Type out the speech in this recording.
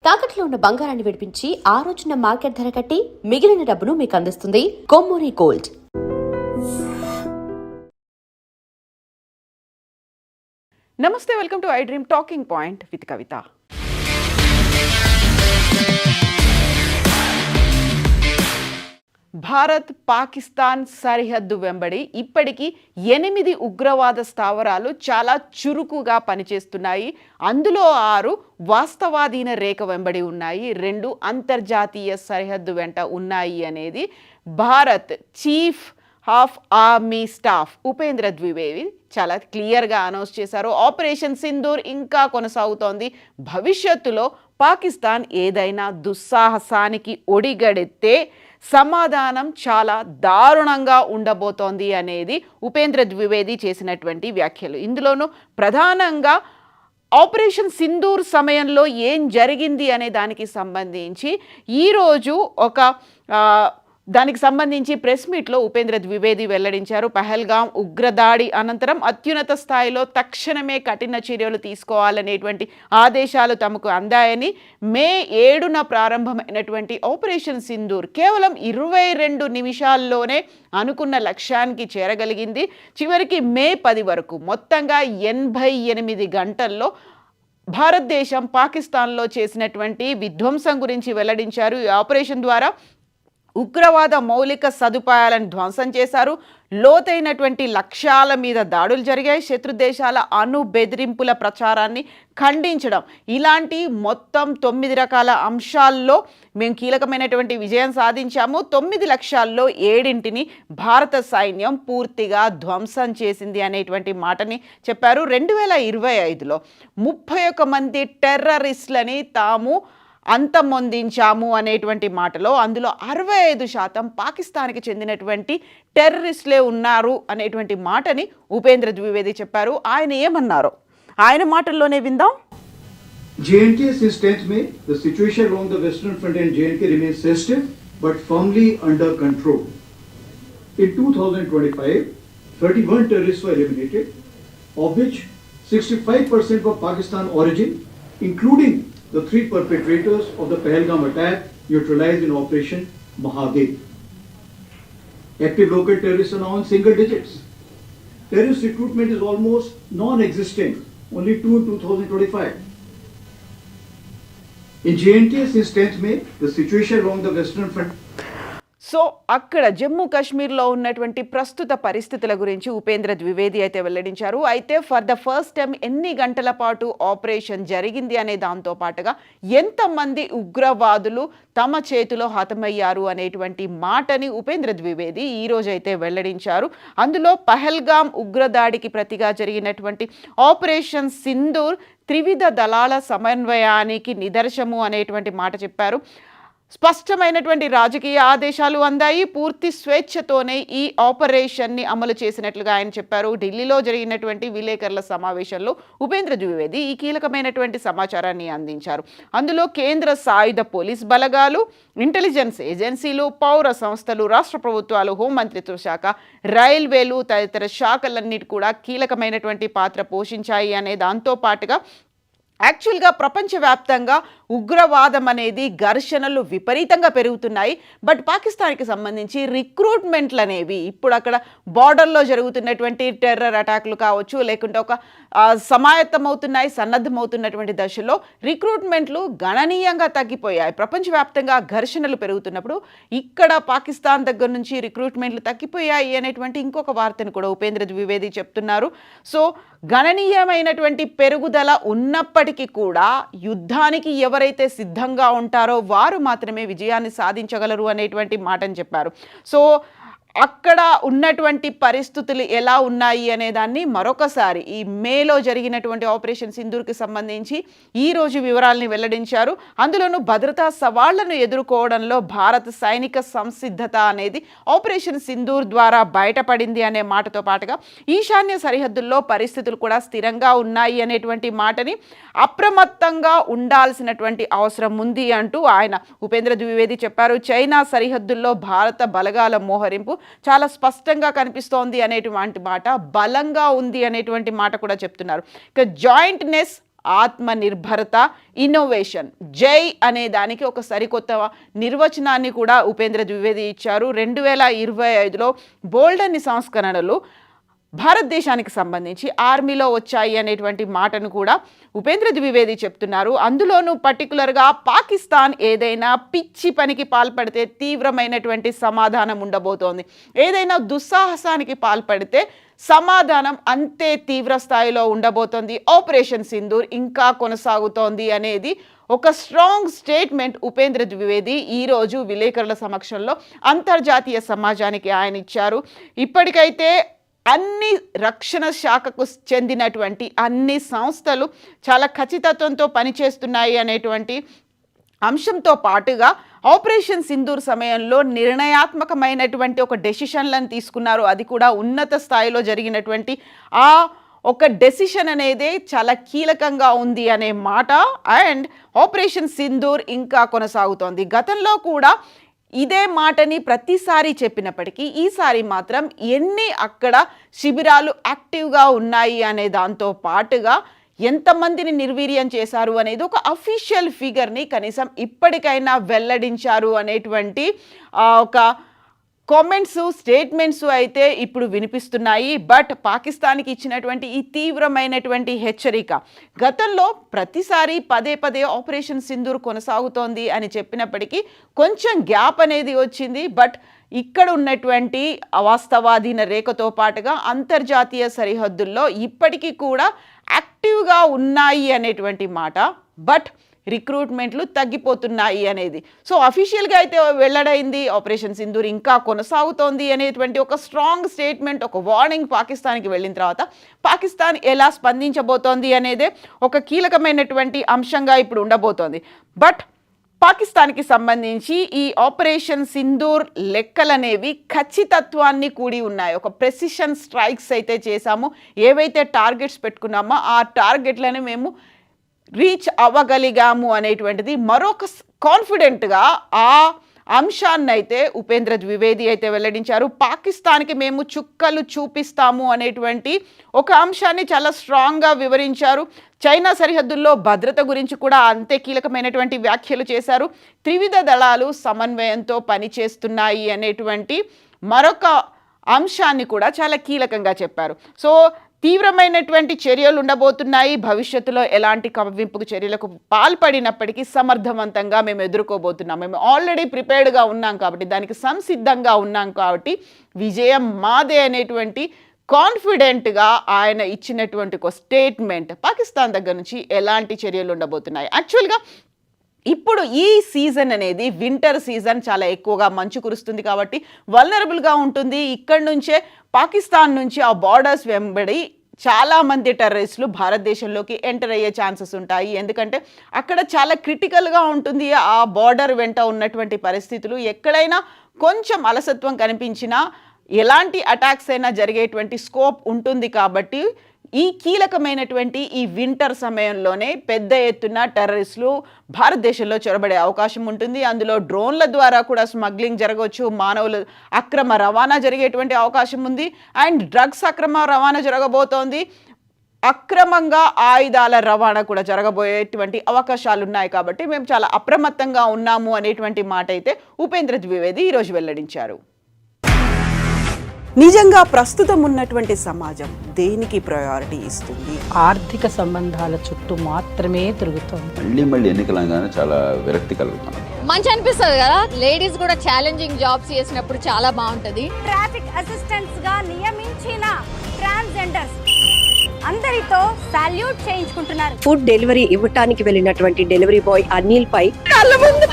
తాకట్లో ఉన్న బంగారాన్ని విడిపించి ఆ రోజున మార్కెట్ ధర కట్టి మిగిలిన డబ్బును మీకు అందిస్తుంది కొమ్మూరి గోల్డ్. నమస్తే, welcome to I dream talking point with Kavitha. Bharat Pakistan సరిహద్దు వెంబడి ఇప్పటికీ 8 ఉగ్రవాద స్థావరాలు చాలా చురుకుగా పనిచేస్తున్నాయి. అందులో 6 వాస్తవాధీన రేఖ వెంబడి ఉన్నాయి, 2 అంతర్జాతీయ సరిహద్దు వెంట ఉన్నాయి అనేది Bharat chief of army staff Upendra Dwivedi చాలా క్లియర్గా అనౌన్స్ చేశారు. ఆపరేషన్ సింధూర్ ఇంకా కొనసాగుతోంది. భవిష్యత్తులో పాకిస్తాన్ ఏదైనా దుస్సాహసానికి ఒడిగడితే సమాధానం చాలా దారుణంగా ఉండబోతోంది అనేది ఉపేంద్ర ద్వివేది చేసినటువంటి వ్యాఖ్యలు. ఇందులోనూ ప్రధానంగా ఆపరేషన్ సింధూర్ సమయంలో ఏం జరిగింది అనే దానికి సంబంధించి ఈరోజు దానికి సంబంధించి ప్రెస్ మీట్లో ఉపేంద్ర ద్వివేది వెల్లడించారు. పహల్గాం ఉగ్రదాడి అనంతరం అత్యున్నత స్థాయిలో తక్షణమే కఠిన చర్యలు తీసుకోవాలనేటువంటి ఆదేశాలు తమకు అందాయని, మే 7న ప్రారంభమైనటువంటి ఆపరేషన్ సింధూర్ కేవలం 22 నిమిషాల్లోనే అనుకున్న లక్ష్యానికి చేరగలిగింది. చివరికి మే 10 వరకు మొత్తంగా 88 గంటల్లో భారతదేశం పాకిస్తాన్లో చేసినటువంటి విధ్వంసం గురించి వెల్లడించారు. ఈ ఆపరేషన్ ద్వారా ఉగ్రవాద మౌలిక సదుపాయాలను ధ్వంసం చేశారు. లోతైనటువంటి లక్ష్యాల మీద దాడులు జరిగాయి. శత్రు దేశాల బెదిరింపుల ప్రచారాన్ని ఖండించడం, ఇలాంటి మొత్తం 9 రకాల అంశాల్లో మేము కీలకమైనటువంటి విజయం సాధించాము. 9 లక్ష్యాల్లో 7ని భారత సైన్యం పూర్తిగా ధ్వంసం చేసింది అనేటువంటి మాటని చెప్పారు. 2025లో 31 మంది టెర్రరిస్టులని తాము అంతమొందించాము అనేటువంటి మాటలో అందులో 65% పాకిస్తాన్కి చెందినటువంటి టెర్రరిస్టులే ఉన్నారు అనేటువంటి మాటని ఉపేంద్ర ద్వివేది చెప్పారు. ఆయన ఏమన్నారో ఆయన మాటల్లోనే విందాం. JNK since 10th May, the situation along the western front and JNK remains sensitive but firmly under control. In 2025, 31 terrorists were eliminated, of which 65% were Pakistan origin, including the 3 perpetrators of the Pahalgam attack neutralized in Operation Mahadev. Active local terrorists are now in single digits. Terrorist recruitment is almost non-existent, only 2 in 2025. In JNK since 10th May, the situation along the western front. So అక్కడ జమ్మూ కాశ్మీర్లో ఉన్నటువంటి ప్రస్తుత పరిస్థితుల గురించి ఉపేంద్ర ద్వివేది అయితే వెల్లడించారు. అయితే for the first time ఎన్ని గంటల పాటు ఆపరేషన్ జరిగింది అనే దాంతో పాటుగా ఎంతమంది ఉగ్రవాదులు తమ చేతిలో హతమయ్యారు అనేటువంటి మాటని ఉపేంద్ర ద్వివేది ఈరోజు అయితే వెల్లడించారు. అందులో పహల్గాం ఉగ్రదాడికి ప్రతిగా జరిగినటువంటి ఆపరేషన్ సింధూర్ త్రివిధ దళాల సమన్వయానికి నిదర్శనము అనేటువంటి మాట చెప్పారు. స్పష్టమైనటువంటి రాజకీయ ఆదేశాలు అందాయి. పూర్తి స్వేచ్ఛతోనే ఈ ఆపరేషన్ని అమలు చేసినట్లుగా ఆయన చెప్పారు. ఢిల్లీలో జరిగినటువంటి విలేకరుల సమావేశంలో ఉపేంద్ర ద్వివేది ఈ కీలకమైనటువంటి సమాచారాన్ని అందించారు. అందులో కేంద్ర సాయుధ పోలీస్ బలగాలు, ఇంటెలిజెన్స్ ఏజెన్సీలు, పౌర సంస్థలు, రాష్ట్ర ప్రభుత్వాలు, హోంమంత్రిత్వ శాఖ, రైల్వేలు తదితర శాఖలన్నిటి కూడా కీలకమైనటువంటి పాత్ర పోషించాయి అనే దాంతో పాటుగా యాక్చువల్గా ప్రపంచవ్యాప్తంగా ఉగ్రవాదం అనేది ఘర్షణలు విపరీతంగా పెరుగుతున్నాయి. బట్ పాకిస్తాన్కి సంబంధించి రిక్రూట్మెంట్లు అనేవి ఇప్పుడు అక్కడ బార్డర్లో జరుగుతున్నటువంటి టెర్రర్ అటాక్లు కావచ్చు, లేకుంటే ఒక సమాయత్తమవుతున్నాయి, సన్నద్ధమవుతున్నటువంటి దశలో రిక్రూట్మెంట్లు గణనీయంగా తగ్గిపోయాయి. ప్రపంచవ్యాప్తంగా ఘర్షణలు పెరుగుతున్నప్పుడు ఇక్కడ పాకిస్తాన్ దగ్గర నుంచి రిక్రూట్మెంట్లు తగ్గిపోయాయి అనేటువంటి ఇంకొక వార్తను కూడా ఉపేంద్ర ద్వివేది చెప్తున్నారు. సో గణనీయమైనటువంటి పెరుగుదల ఉన్నప్పటికీ కూడా యుద్ధానికి ఎవరైతే సిద్ధంగా ఉంటారో వారు మాత్రమే విజయాన్ని సాధించగలరు అనేటువంటి మాటను చెప్పారు. సో అక్కడ ఉన్నటువంటి పరిస్థితులు ఎలా ఉన్నాయి అనేదాన్ని మరొకసారి ఈ మేలో జరిగినటువంటి ఆపరేషన్ సింధూర్కి సంబంధించి ఈరోజు వివరాలని వెల్లడించారు. అందులోనూ భద్రతా సవాళ్లను ఎదుర్కోవడంలో భారత సైనిక సంసిద్ధత అనేది ఆపరేషన్ సింధూర్ ద్వారా బయటపడింది అనే మాటతో పాటుగా ఈశాన్య సరిహద్దుల్లో పరిస్థితులు కూడా స్థిరంగా ఉన్నాయి అనేటువంటి మాటని, అప్రమత్తంగా ఉండాల్సినటువంటి అవసరం ఉంది అంటూ ఆయన ఉపేంద్ర ద్వివేది చెప్పారు. చైనా సరిహద్దుల్లో భారత బలగాల మోహరింపు చాలా స్పష్టంగా కనిపిస్తోంది అనేటువంటి మాట, బలంగా ఉంది అనేటువంటి మాట కూడా చెప్తున్నారు. ఇక జాయింట్నెస్ ఆత్మనిర్భరత, ఇన్నోవేషన్. జై అనే దానికి ఒక సరికొత్త నిర్వచనాన్ని కూడా ఉపేంద్ర ద్వివేది ఇచ్చారు. 2025లో బోల్డన్ని సంస్కరణలు భారతదేశానికి సంబంధించి ఆర్మీలో వచ్చాయి అనేటువంటి మాటను కూడా ఉపేంద్ర ద్వివేది చెప్తున్నారు. అందులోనూ పర్టికులర్గా పాకిస్తాన్ ఏదైనా పిచ్చి పనికి పాల్పడితే తీవ్రమైనటువంటి సమాధానం ఉండబోతోంది, ఏదైనా దుస్సాహసానికి పాల్పడితే సమాధానం అంతే తీవ్ర స్థాయిలో ఉండబోతోంది. ఆపరేషన్ సింధూర్ ఇంకా కొనసాగుతోంది అనేది ఒక స్ట్రాంగ్ స్టేట్మెంట్ ఉపేంద్ర ద్వివేది ఈరోజు విలేకరుల సమక్షంలో అంతర్జాతీయ సమాజానికి ఆయన ఇచ్చారు. ఇప్పటికైతే అన్ని రక్షణ శాఖకు చెందినటువంటి అన్ని సంస్థలు చాలా ఖచ్చితత్వంతో పనిచేస్తున్నాయి అనేటువంటి అంశంతో పాటుగా ఆపరేషన్ సింధూర్ సమయంలో నిర్ణయాత్మకమైనటువంటి ఒక డెసిషన్లను తీసుకున్నారు. అది కూడా ఉన్నత స్థాయిలో జరిగినటువంటి ఆ ఒక డెసిషన్ అనేది చాలా కీలకంగా ఉంది అనే మాట. అండ్ ఆపరేషన్ సింధూర్ ఇంకా కొనసాగుతోంది. గతంలో కూడా ఇదే మాటని ప్రతిసారి చెప్పినప్పటికీ ఈసారి మాత్రం ఎన్ని అక్కడ శిబిరాలు యాక్టివ్గా ఉన్నాయి అనే దాంతో పాటుగా ఎంతమందిని నిర్వీర్యం చేశారు అనేది ఒక అఫీషియల్ ఫిగర్ని కనీసం ఇప్పటికైనా వెల్లడించారు అనేటువంటి ఒక కామెంట్స్, స్టేట్మెంట్స్ అయితే ఇప్పుడు వినిపిస్తున్నాయి. బట్ పాకిస్తాన్కి ఇచ్చినటువంటి ఈ తీవ్రమైనటువంటి హెచ్చరిక, గతంలో ప్రతిసారి పదే పదే ఆపరేషన్ సింధూర్ కొనసాగుతోంది అని చెప్పినప్పటికీ కొంచెం గ్యాప్ అనేది వచ్చింది. బట్ ఇక్కడ ఉన్నటువంటి వాస్తవాధీన రేఖతో పాటుగా అంతర్జాతీయ సరిహద్దుల్లో ఇప్పటికీ కూడా యాక్టివ్గా ఉన్నాయి అనేటువంటి మాట. బట్ రిక్రూట్మెంట్లు తగ్గిపోతున్నాయి అనేది సో అఫీషియల్గా అయితే వెల్లడైంది. ఆపరేషన్ సింధూర్ ఇంకా కొనసాగుతోంది అనేటువంటి ఒక స్ట్రాంగ్ స్టేట్మెంట్, ఒక వార్నింగ్ పాకిస్తాన్కి వెళ్ళిన తర్వాత పాకిస్తాన్ ఎలా స్పందించబోతోంది అనేదే ఒక కీలకమైనటువంటి అంశంగా ఇప్పుడు ఉండబోతోంది. బట్ పాకిస్తాన్కి సంబంధించి ఈ ఆపరేషన్ సింధూర్ లెక్కలనేవి ఖచ్చితత్వాన్ని కూడి ఉన్నాయి. ఒక ప్రెసిషన్ స్ట్రైక్స్ అయితే చేశాము, ఏవైతే టార్గెట్స్ పెట్టుకున్నామో ఆ టార్గెట్లను మేము రీచ్ అవ్వగలిగాము అనేటువంటిది మరొక కాన్ఫిడెంట్గా ఆ అంశాన్ని అయితే ఉపేంద్ర ద్వివేది అయితే వెల్లడించారు. పాకిస్తాన్కి మేము చుక్కలు చూపిస్తాము అనేటువంటి ఒక అంశాన్ని చాలా స్ట్రాంగ్గా వివరించారు. చైనా సరిహద్దుల్లో భద్రత గురించి కూడా అంతే కీలకమైనటువంటి వ్యాఖ్యలు చేశారు. త్రివిధ దళాలు సమన్వయంతో పనిచేస్తున్నాయి అనేటువంటి మరొక అంశాన్ని కూడా చాలా కీలకంగా చెప్పారు. సో తీవ్రమైనటువంటి చర్యలు ఉండబోతున్నాయి. భవిష్యత్తులో ఎలాంటి కవ్వింపు చర్యలకు పాల్పడినప్పటికీ సమర్థవంతంగా మేము ఎదుర్కోబోతున్నాం. మేము ఆల్రెడీ ప్రిపేర్డ్గా ఉన్నాం కాబట్టి, దానికి సంసిద్ధంగా ఉన్నాం కాబట్టి విజయం మాదే అనేటువంటి కాన్ఫిడెంట్గా ఆయన ఇచ్చినటువంటి ఒక స్టేట్మెంట్. పాకిస్తాన్ దగ్గర నుంచి ఎలాంటి చర్యలు ఉండబోతున్నాయి. యాక్చువల్గా ఇప్పుడు ఈ సీజన్ అనేది వింటర్ సీజన్, చాలా ఎక్కువగా మంచు కురుస్తుంది కాబట్టి వల్నరబుల్గా ఉంటుంది. ఇక్కడి నుంచే పాకిస్తాన్ నుంచి ఆ బార్డర్స్ వెంబడి చాలామంది టెర్రరిస్టులు భారతదేశంలోకి ఎంటర్ అయ్యే ఛాన్సెస్ ఉంటాయి. ఎందుకంటే అక్కడ చాలా క్రిటికల్గా ఉంటుంది ఆ బార్డర్ వెంట ఉన్నటువంటి పరిస్థితులు. ఎక్కడైనా కొంచెం అలసత్వం కనిపించినా ఎలాంటి అటాక్స్ అయినా జరిగేటువంటి స్కోప్ ఉంటుంది. కాబట్టి ఈ కీలకమైనటువంటి ఈ వింటర్ సమయంలోనే పెద్ద ఎత్తున టెర్రరిస్టులు భారతదేశంలో చొరబడే అవకాశం ఉంటుంది. అందులో డ్రోన్ల ద్వారా కూడా స్మగ్లింగ్ జరగవచ్చు, మానవులు అక్రమ రవాణా జరిగేటువంటి అవకాశం ఉంది. అండ్ డ్రగ్స్ అక్రమ రవాణా జరగబోతోంది. అక్రమంగా ఆయుధాల రవాణా కూడా జరగబోయేటువంటి అవకాశాలు ఉన్నాయి. కాబట్టి మేము చాలా అప్రమత్తంగా ఉన్నాము అనేటువంటి మాట అయితే ఉపేంద్ర ద్వివేది ఈరోజు వెల్లడించారు. నిజంగా ప్రస్తుతం ఉన్నటువంటి సమాజం దేనికి ప్రయారిటీ ఇస్తుంది? ఆర్థిక సంబంధాల చుట్టూ మాత్రమే తిరుగుతుంది. మళ్ళీ ఎన్నికలంగానే చాలా విరక్తి కలుగుతాం. మంచి అనిపిస్తుంది కదా, లేడీస్ కూడా ఛాలెంజింగ్ జాబ్స్ చేసినప్పుడు చాలా బాగుంటది. ట్రాఫిక్ అసిస్టెంట్స్ గా నియమించిన ట్రాన్స్జెండర్స్ అందరితో సాల్యూట్ చేయించుకుంటున్నారు. ఫుడ్ డెలివరీ ఇవ్వటానికి వెళ్ళినటువంటి డెలివరీ బాయ్ అనిల్ పై కళ్ళ ముందు